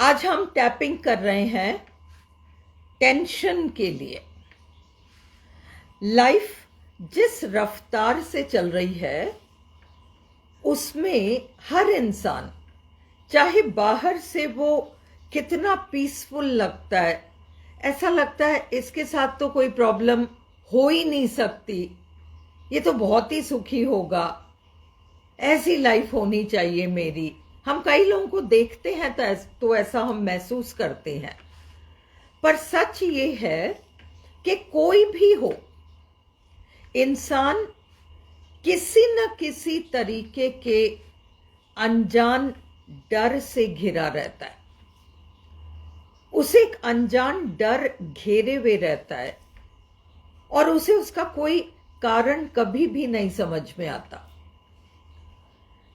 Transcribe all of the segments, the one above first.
आज हम टैपिंग कर रहे हैं टेंशन के लिए। लाइफ जिस रफ्तार से चल रही है उसमें हर इंसान, चाहे बाहर से वो कितना पीसफुल लगता है, ऐसा लगता है इसके साथ तो कोई प्रॉब्लम हो ही नहीं सकती, ये तो बहुत ही सुखी होगा, ऐसी लाइफ होनी चाहिए मेरी। हम कई लोगों को देखते हैं तो ऐसा हम महसूस करते हैं। पर सच ये है कि कोई भी हो, इंसान किसी न किसी तरीके के अनजान डर से घिरा रहता है। उसे एक अनजान डर घेरे हुए रहता है और उसे उसका कोई कारण कभी भी नहीं समझ में आता।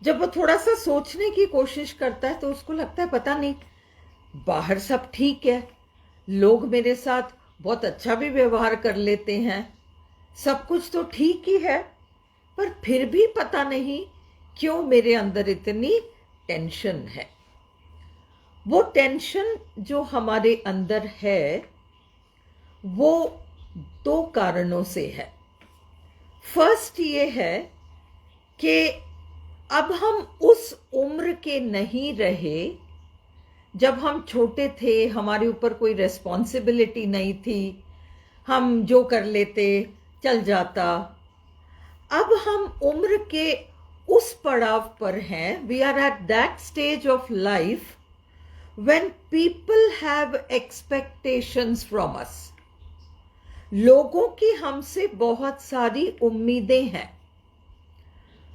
जब वो थोड़ा सा सोचने की कोशिश करता है तो उसको लगता है पता नहीं, बाहर सब ठीक है, लोग मेरे साथ बहुत अच्छा भी व्यवहार कर लेते हैं, सब कुछ तो ठीक ही है, पर फिर भी पता नहीं क्यों मेरे अंदर इतनी टेंशन है। वो टेंशन जो हमारे अंदर है वो दो कारणों से है। फर्स्ट ये है कि अब हम उस उम्र के नहीं रहे जब हम छोटे थे, हमारे ऊपर कोई रेस्पॉन्सिबिलिटी नहीं थी, हम जो कर लेते चल जाता। अब हम उम्र के उस पड़ाव पर हैं, we are at that stage of life when people have expectations from us. लोगों की हमसे बहुत सारी उम्मीदें हैं।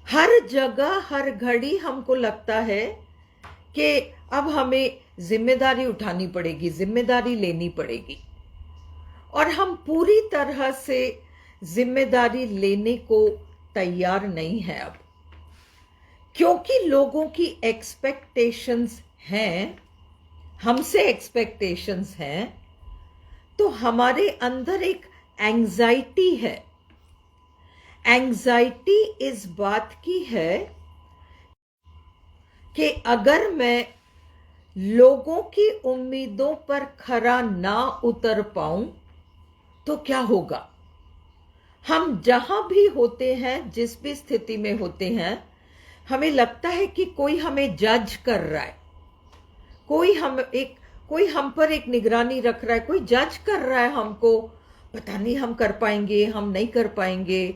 हर जगह हर घड़ी हमको लगता है कि अब हमें जिम्मेदारी उठानी पड़ेगी, जिम्मेदारी लेनी पड़ेगी, और हम पूरी तरह से जिम्मेदारी लेने को तैयार नहीं हैं अब, क्योंकि लोगों की एक्सपेक्टेशंस हैं, हमसे एक्सपेक्टेशंस हैं, तो हमारे अंदर एक एंजाइटी है। एंजाइटी इस बात की है कि अगर मैं लोगों की उम्मीदों पर खरा ना उतर पाऊं तो क्या होगा। हम जहां भी होते हैं, जिस भी स्थिति में होते हैं, हमें लगता है कि कोई हमें जज कर रहा है, कोई हम पर एक निगरानी रख रहा है, कोई जज कर रहा है हमको, पता नहीं हम कर पाएंगे, हम नहीं कर पाएंगे।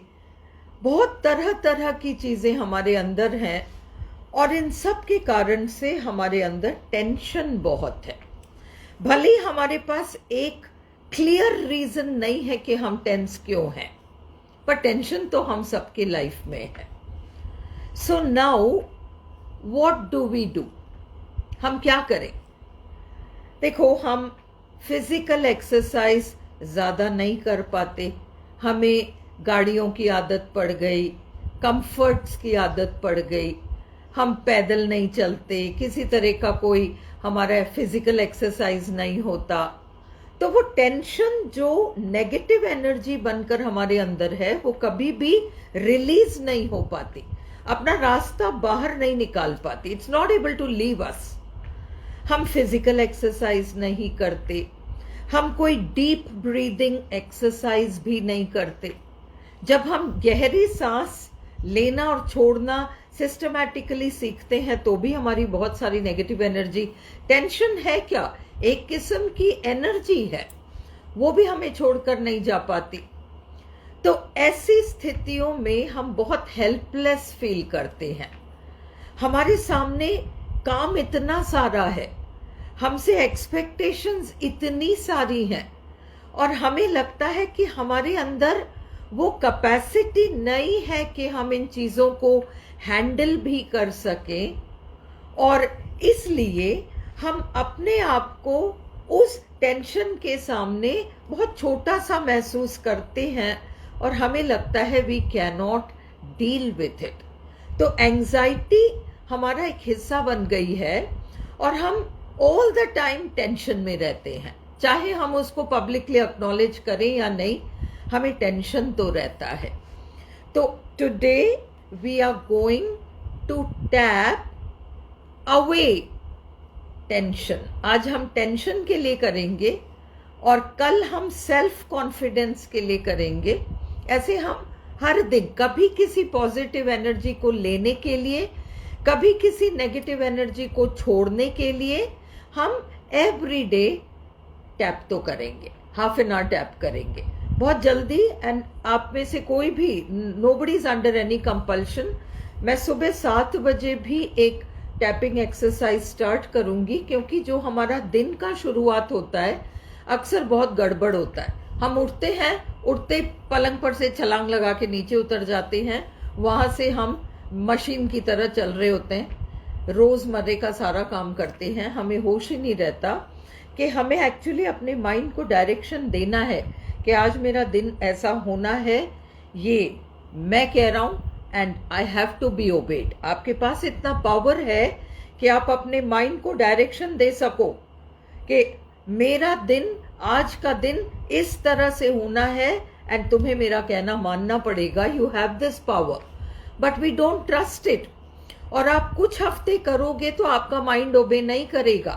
बहुत तरह तरह की चीजें हमारे अंदर हैं और इन सब के कारण से हमारे अंदर टेंशन बहुत है। भले ही हमारे पास एक क्लियर रीजन नहीं है कि हम टेंस क्यों हैं, पर टेंशन तो हम सबके लाइफ में है। So now what do we do? हम क्या करें? देखो, हम फिजिकल एक्सरसाइज ज्यादा नहीं कर पाते, हमें गाड़ियों की आदत पड़ गई, कंफर्ट्स की आदत पड़ गई, हम पैदल नहीं चलते, किसी तरह का कोई हमारा फिजिकल एक्सरसाइज नहीं होता, तो वो टेंशन जो नेगेटिव एनर्जी बनकर हमारे अंदर है वो कभी भी रिलीज नहीं हो पाती, अपना रास्ता बाहर नहीं निकाल पाती, it's not able to leave us. हम फिजिकल एक्सरसाइज नहीं करते, हम कोई डीप ब्रीदिंग एक्सरसाइज भी नहीं करते। जब हम गहरी सांस लेना और छोड़ना सिस्टमैटिकली सीखते हैं तो भी हमारी बहुत सारी नेगेटिव एनर्जी, टेंशन है क्या, एक किस्म की एनर्जी है, वो भी हमें छोड़कर नहीं जा पाती। तो ऐसी स्थितियों में हम बहुत हेल्पलेस फील करते हैं। हमारे सामने काम इतना सारा है, हमसे एक्सपेक्टेशंस इतनी सारी हैं, और हमें लगता है कि हमारे अंदर वो कैपेसिटी नहीं है कि हम इन चीजों को हैंडल भी कर सकें, और इसलिए हम अपने आप को उस टेंशन के सामने बहुत छोटा सा महसूस करते हैं और हमें लगता है we can not deal with it. तो एंजाइटी हमारा एक हिस्सा बन गई है और हम ऑल द टाइम टेंशन में रहते हैं, चाहे हम उसको पब्लिकली एक्नॉलेज करें या नहीं, हमें टेंशन तो रहता है। तो today we are going to tap away tension. आज हम टेंशन के लिए करेंगे और कल हम सेल्फ कॉन्फिडेंस के लिए करेंगे। ऐसे हम हर दिन कभी किसी पॉजिटिव एनर्जी को लेने के लिए, कभी किसी नेगेटिव एनर्जी को छोड़ने के लिए हम एवरी डे टैप तो करेंगे, हाफ एन आवर टैप करेंगे बहुत जल्दी। एंड आप में से कोई भी, nobody is under any compulsion. मैं सुबह 7 बजे भी एक टैपिंग एक्सरसाइज स्टार्ट करूंगी, क्योंकि जो हमारा दिन का शुरुआत होता है अक्सर बहुत गड़बड़ होता है। हम उठते हैं, उठते पलंग पर से छलांग लगा के नीचे उतर जाते हैं, वहां से हम मशीन की तरह चल रहे होते हैं, रोजमर्रे का सारा काम करते हैं, हमें होश ही नहीं रहता कि हमें एक्चुअली अपने माइंड को डायरेक्शन देना है कि आज मेरा दिन ऐसा होना है, ये मैं कह रहा हूं and I have to be obeyed. आपके पास इतना पावर है कि आप अपने माइंड को डायरेक्शन दे सको कि मेरा दिन, आज का दिन इस तरह से होना है एंड तुम्हें मेरा कहना मानना पड़ेगा। You have this power but we don't trust it. और आप कुछ हफ्ते करोगे तो आपका माइंड ओबे नहीं करेगा,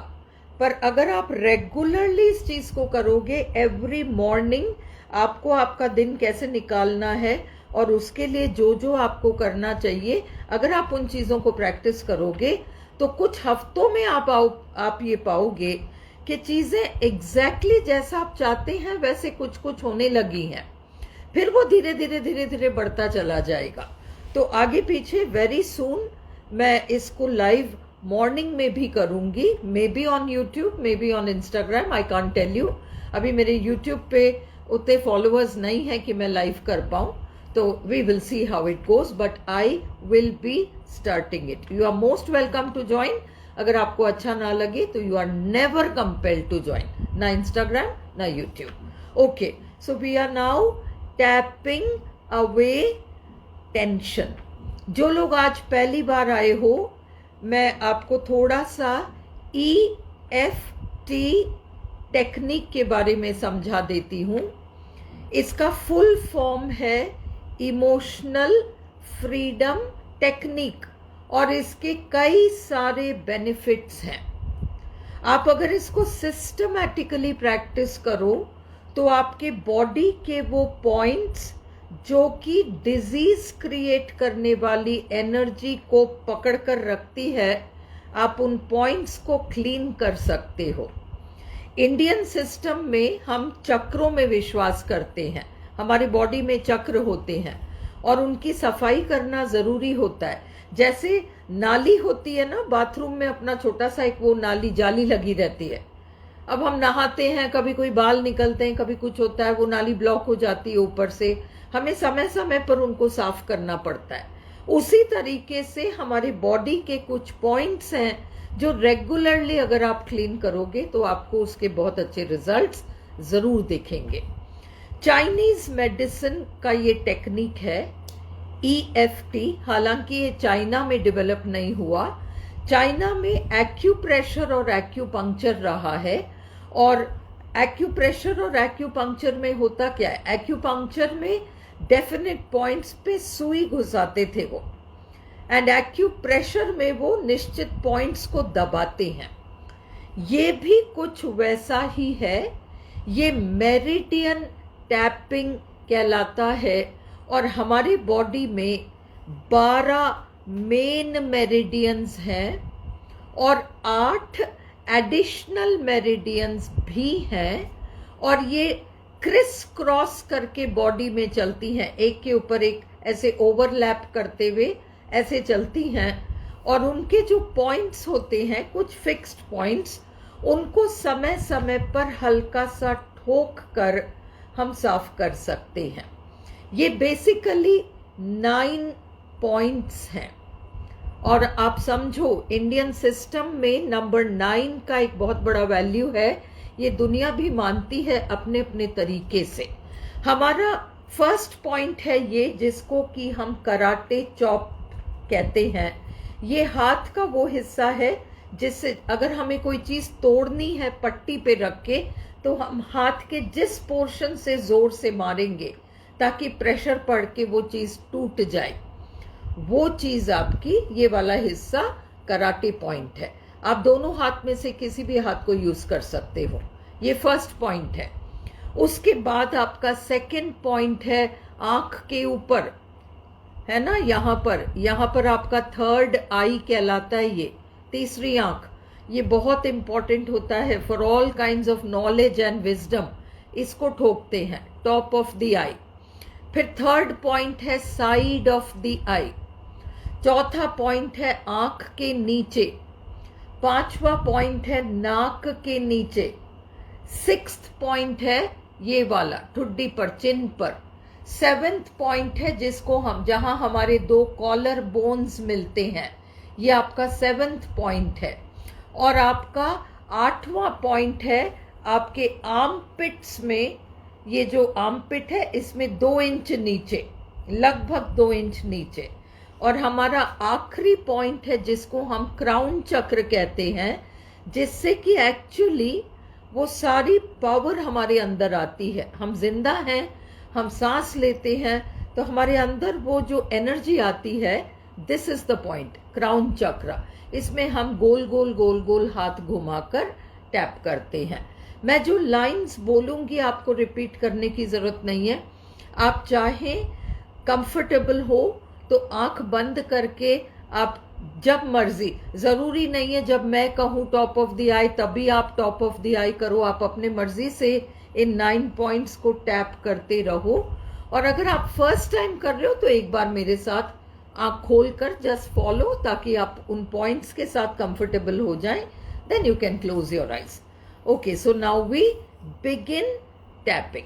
पर अगर आप रेगुलरली इस चीज को करोगे, एवरी मॉर्निंग आपको आपका दिन कैसे निकालना है और उसके लिए जो जो आपको करना चाहिए, अगर आप उन चीजों को प्रैक्टिस करोगे तो कुछ हफ्तों में आप ये पाओगे कि चीजें एग्जैक्टली जैसा आप चाहते हैं वैसे कुछ कुछ होने लगी हैं। फिर वो धीरे धीरे बढ़ता चला जाएगा। तो आगे पीछे वेरी सून मैं इसको लाइव मॉर्निंग में भी करूंगी, maybe on YouTube, maybe on Instagram, I can't tell you. अभी मेरे यूट्यूब पे उतने फॉलोअर्स नहीं है कि मैं लाइव कर पाऊं, तो we will see how it goes, but I will be starting it. You are most welcome to join. अगर आपको अच्छा ना लगे तो you are never compelled to join, ना इंस्टाग्राम ना YouTube. Okay, so we are now tapping away tension. जो लोग आज पहली बार आए हो, मैं आपको थोड़ा सा EFT टेक्निक के बारे में समझा देती हूं। इसका फुल फॉर्म है इमोशनल फ्रीडम टेक्निक और इसके कई सारे बेनिफिट्स हैं। आप अगर इसको सिस्टमैटिकली प्रैक्टिस करो तो आपके बॉडी के वो पॉइंट्स जो कि डिजीज क्रिएट करने वाली एनर्जी को पकड़ कर रखती है, आप उन पॉइंट्स को क्लीन कर सकते हो। इंडियन सिस्टम में हम चक्रों में विश्वास करते हैं। हमारे बॉडी में चक्र होते हैं और उनकी सफाई करना जरूरी होता है। जैसे नाली होती है ना, बाथरूम में अपना छोटा सा एक वो नाली जाली लगी रहती है। अब हम नहाते हैं, कभी कोई बाल निकलते हैं, कभी कुछ होता है, वो नाली ब्लॉक हो जाती है ऊपर से, हमें समय समय पर उनको साफ करना पड़ता है। उसी तरीके से हमारी बॉडी के कुछ पॉइंट्स हैं जो रेगुलरली अगर आप क्लीन करोगे तो आपको उसके बहुत अच्छे रिजल्ट्स जरूर दिखेंगे। चाइनीज मेडिसिन का ये टेक्निक है EFT। हालांकि ये चाइना में डेवलप नहीं हुआ, चाइना में एक्यूप्रेशर और एक्यूपंक्चर रहा है। और एक्यूप्रेशर और एक्यूपंक्चर में होता क्या है, एक्यूपंक्चर में डेफिनेट पॉइंट्स पे सुई घुसाते थे वो, एंड एक्यूप्रेशर में वो निश्चित पॉइंट्स को दबाते हैं। ये भी कुछ वैसा ही है, ये मेरिडियन टैपिंग कहलाता है। और हमारी बॉडी में 12 मेन मेरिडियंस हैं और 8 एडिशनल मेरिडियंस भी हैं, और ये क्रिस क्रॉस करके बॉडी में चलती हैं, एक के ऊपर एक ऐसे ओवरलैप करते हुए ऐसे चलती हैं। और उनके जो पॉइंट्स होते हैं, कुछ फिक्स्ड पॉइंट्स, उनको समय समय पर हल्का सा ठोक कर हम साफ कर सकते हैं। ये बेसिकली 9 पॉइंट्स हैं। और आप समझो इंडियन सिस्टम में नंबर 9 का एक बहुत बड़ा वैल्यू है, ये दुनिया भी मानती है अपने अपने तरीके से। हमारा फर्स्ट पॉइंट है ये, जिसको कि हम कराटे चॉप कहते हैं। ये हाथ का वो हिस्सा है जिससे अगर हमें कोई चीज तोड़नी है पट्टी पे रख के, तो हम हाथ के जिस पोर्शन से जोर से मारेंगे ताकि प्रेशर पड़ के वो चीज टूट जाए, वो चीज आपकी, ये वाला हिस्सा कराटे पॉइंट है। आप दोनों हाथ में से किसी भी हाथ को यूज कर सकते हो। ये फर्स्ट पॉइंट है। उसके बाद आपका सेकंड पॉइंट है आंख के ऊपर, है ना, यहाँ पर आपका थर्ड आई कहलाता है, ये तीसरी आंख। ये बहुत इंपॉर्टेंट होता है for all kinds of knowledge and wisdom. इसको ठोकते हैं, टॉप ऑफ द आई। फिर थर्ड पॉइंट है साइड ऑफ द आई। चौथा पॉइंट है आंख के नीचे। पांचवा पॉइंट है नाक के नीचे। सिक्स्थ पॉइंट है ये वाला ठुड्डी पर, चिन पर। सेवेंथ पॉइंट है जिसको हम, जहां हमारे दो कॉलर बोन्स मिलते हैं, ये आपका सेवेंथ पॉइंट है। और आपका आठवां पॉइंट है आपके आर्मपिट्स में। ये जो आर्मपिट है इसमें 2 इंच नीचे, लगभग 2 इंच नीचे। और हमारा आखिरी पॉइंट है जिसको हम क्राउन चक्र कहते हैं, जिससे कि एक्चुअली वो सारी पावर हमारे अंदर आती है। हम जिंदा हैं, हम सांस लेते हैं, तो हमारे अंदर वो जो एनर्जी आती है, this is the point, crown चक्र। इसमें हम गोल गोल गोल गोल हाथ घुमाकर टैप करते हैं। मैं जो लाइंस बोलूंगी आपको रिपीट करने की जरूरत नहीं है। आप चाहें कंफर्टेबल हो तो आंख बंद करके आप जब मर्जी, जरूरी नहीं है जब मैं कहूं टॉप ऑफ द आई तभी आप टॉप ऑफ द आई करो। आप अपने मर्जी से इन 9 पॉइंट्स को टैप करते रहो। और अगर आप फर्स्ट टाइम कर रहे हो तो एक बार मेरे साथ आंख खोलकर जस्ट फॉलो, ताकि आप उन पॉइंट्स के साथ कंफर्टेबल हो जाएं। Then you can close your eyes. Okay, so now we begin tapping.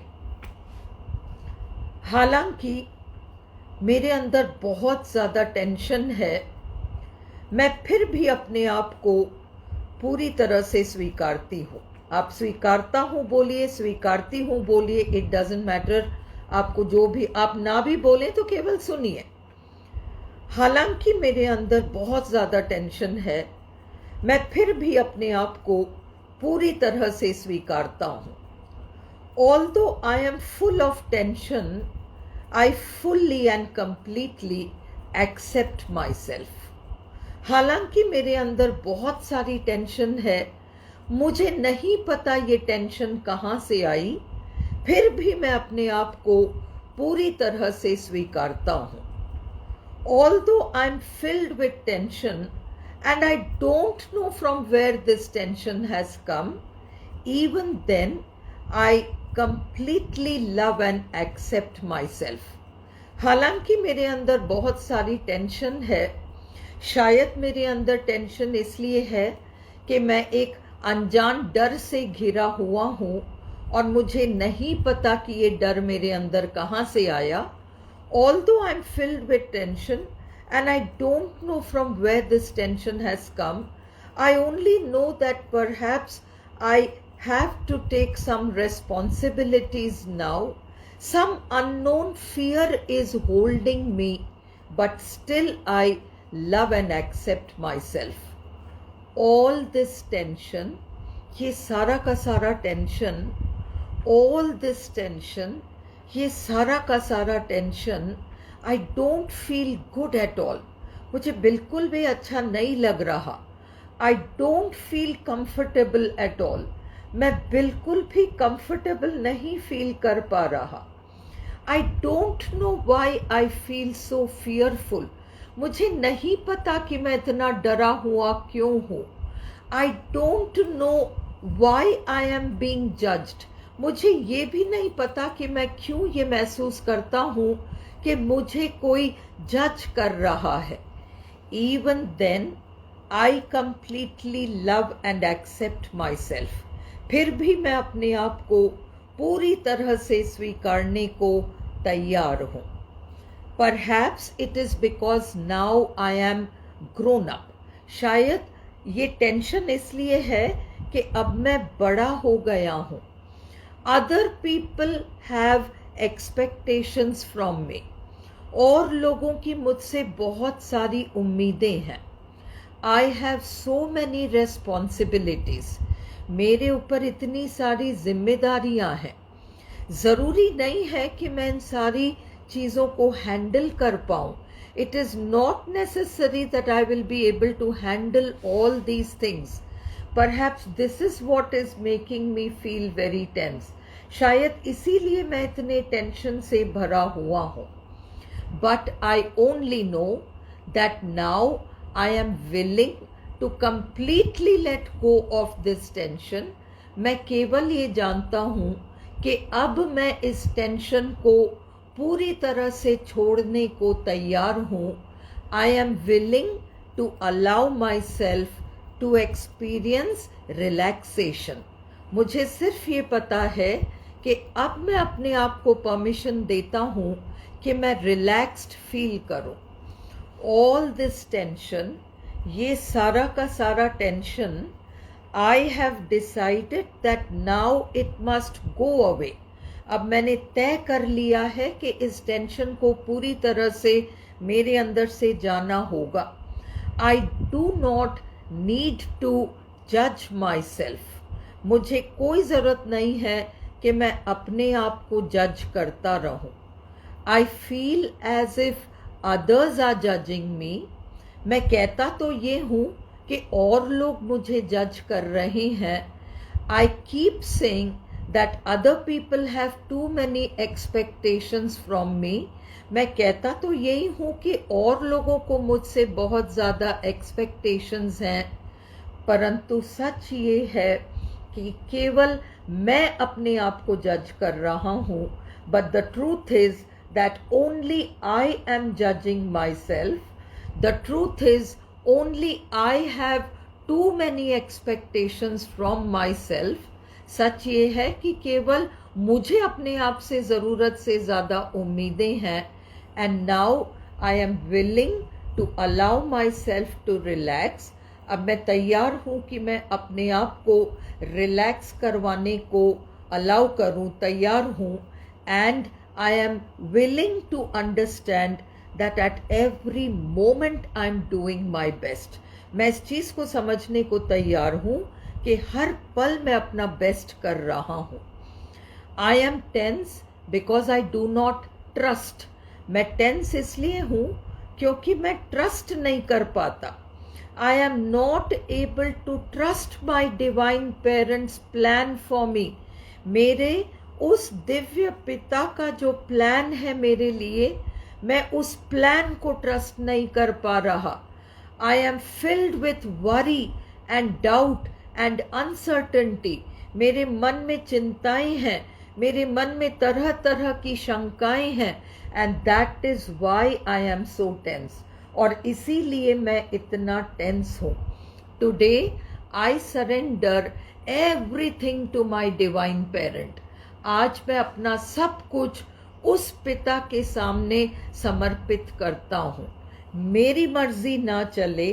हालांकि मेरे अंदर बहुत ज्यादा टेंशन है, मैं फिर भी अपने आप को पूरी तरह से स्वीकारती हूँ। आप स्वीकारता हूँ बोलिए, स्वीकारती हूँ बोलिए, इट डजंट मैटर। आपको जो भी, आप ना भी बोले तो केवल सुनिए। हालांकि मेरे अंदर बहुत ज्यादा टेंशन है, मैं फिर भी अपने आप को पूरी तरह से स्वीकारता हूँ। Although I am full of tension, I fully and completely accept myself। हालांकि मेरे अंदर बहुत सारी टेंशन है, मुझे नहीं पता ये टेंशन कहाँ से आई, फिर भी मैं अपने आप को पूरी तरह से स्वीकारता हूँ। Although I'm filled with tension and I don't know from where this tension has come, even then I completely love and accept myself। हालांकि मेरे अंदर बहुत सारी टेंशन है, शायद मेरे अंदर टेंशन इसलिए है कि मैं एक अनजान डर से घिरा हुआ हूँ और मुझे नहीं पता कि ये डर मेरे अंदर कहाँ से आया। Although I'm filled with tension and I don't know from where this tension has come, I only know that perhaps I have to take some responsibilities now. Some unknown fear is holding me, but still I love and accept myself। All this tension, ये सारा का सारा tension, all this tension, ये सारा का सारा tension, I don't feel good at all। मुझे बिल्कुल भी अच्छा नहीं लग रहा। I don't feel comfortable at all। मैं बिल्कुल भी कंफर्टेबल नहीं फील कर पा रहा। I don't know why I feel so fearful. मुझे नहीं पता कि मैं इतना डरा हुआ क्यों हूँ। I don't know why I am being judged. मुझे ये भी नहीं पता कि मैं क्यों ये महसूस करता हूँ कि मुझे कोई जज कर रहा है। Even then I completely love and accept myself. फिर भी मैं अपने आप को पूरी तरह से स्वीकारने को तैयार हूँ। Perhaps it is because now I am grown up। शायद ये टेंशन इसलिए है कि अब मैं बड़ा हो गया हूँ। Other people have expectations from me। और लोगों की मुझसे बहुत सारी उम्मीदें हैं। I have so many responsibilities। मेरे ऊपर इतनी सारी जिम्मेदारियां हैं। जरूरी नहीं है कि मैं इन सारी चीजों को हैंडल कर पाऊं, It is not necessary that I will be able to handle all these things. Perhaps this is what is making me feel very tense. शायद इसीलिए मैं इतने टेंशन से भरा हुआ हूँ. But I only know that now I am willing to completely let go of this tension. मैं केवल ये जानता हूँ कि अब मैं इस टेंशन को पूरी तरह से छोड़ने को तैयार हूँ. I am willing to allow myself to experience relaxation. मुझे सिर्फ ये पता है कि अब मैं अपने आप को परमिशन देता हूँ कि मैं रिलैक्स्ड फील करूँ. All this tension, ये सारा का सारा tension, I have decided that now it must go away. अब मैंने तय कर लिया है कि इस टेंशन को पूरी तरह से मेरे अंदर से जाना होगा. I do not need to judge myself. मुझे कोई ज़रूरत नहीं है कि मैं अपने आप को जज करता रहूं. I feel as if others are judging me. मैं कहता तो ये हूँ कि और लोग मुझे जज कर रहे हैं. I keep saying that other people have too many expectations from me. मैं कहता तो यही हूँ कि और लोगों को मुझसे बहुत ज़्यादा expectations हैं, परंतु सच ये है कि केवल मैं अपने आप को जज कर रहा हूँ. But the truth is that only I am judging myself. The truth is only I have too many expectations from myself. सच ये है कि केवल मुझे अपने आप से ज़रूरत से ज़्यादा उम्मीदें हैं. And now I am willing to allow myself to relax. अब मैं तैयार हूँ कि मैं अपने आप को रिलैक्स करवाने को अलाउ करूँ, तैयार हूँ. And I am willing to understand that at every moment I am doing my best. मैं इस चीज़ को समझने को तैयार हूँ कि हर पल मैं अपना बेस्ट कर रहा हूँ. I am tense because I do not trust. मैं टेंस इसलिए हूँ क्योंकि मैं ट्रस्ट नहीं कर पाता. I am not able to trust my divine parents' plan for me. मेरे उस दिव्य पिता का जो प्लान है मेरे लिए, मैं उस प्लान को ट्रस्ट नहीं कर पा रहा. I am filled with worry and doubt and uncertainty. मेरे मन में चिंताएं हैं, मेरे मन में तरह तरह की शंकाएं हैं. And that is why I am so tense. और इसीलिए मैं इतना टेंस हूँ. Today I surrender everything to my divine parent. आज मैं अपना सब कुछ उस पिता के सामने समर्पित करता हूँ. मेरी मर्जी ना चले,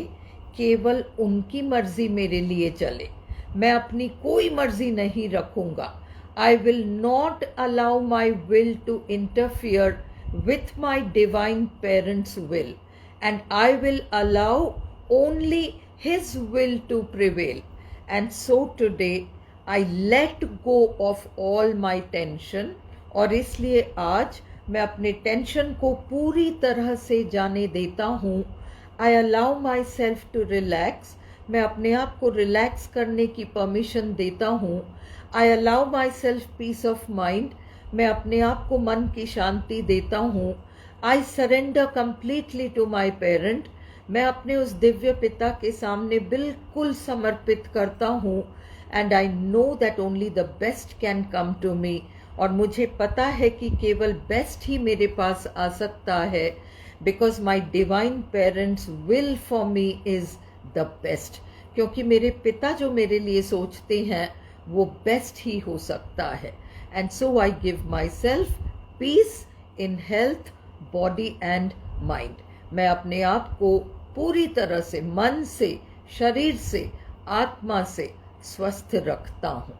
केवल उनकी मर्जी मेरे लिए चले. मैं अपनी कोई मर्जी नहीं रखूंगा. I will not allow my will to interfere with my divine parents' will, and I will allow only his will to prevail. And so today I let go of all my tension. और इसलिए आज मैं अपने tension को पूरी तरह से जाने देता हूँ. I allow myself to relax. मैं अपने आप को रिलैक्स करने की परमिशन देता हूँ. I allow myself peace of mind. मैं अपने आप को मन की शांति देता हूँ. I surrender completely to my parent. मैं अपने उस दिव्य पिता के सामने बिल्कुल समर्पित करता हूँ. And I know that only the best can come to me. और मुझे पता है कि केवल बेस्ट ही मेरे पास आ सकता है. Because my divine parents' will for me is the best. क्योंकि मेरे पिता जो मेरे लिए सोचते हैं वो बेस्ट ही हो सकता है. And so I give myself peace in health, body and mind. मैं अपने आप को पूरी तरह से मन से, शरीर से, आत्मा से स्वस्थ रखता हूँ.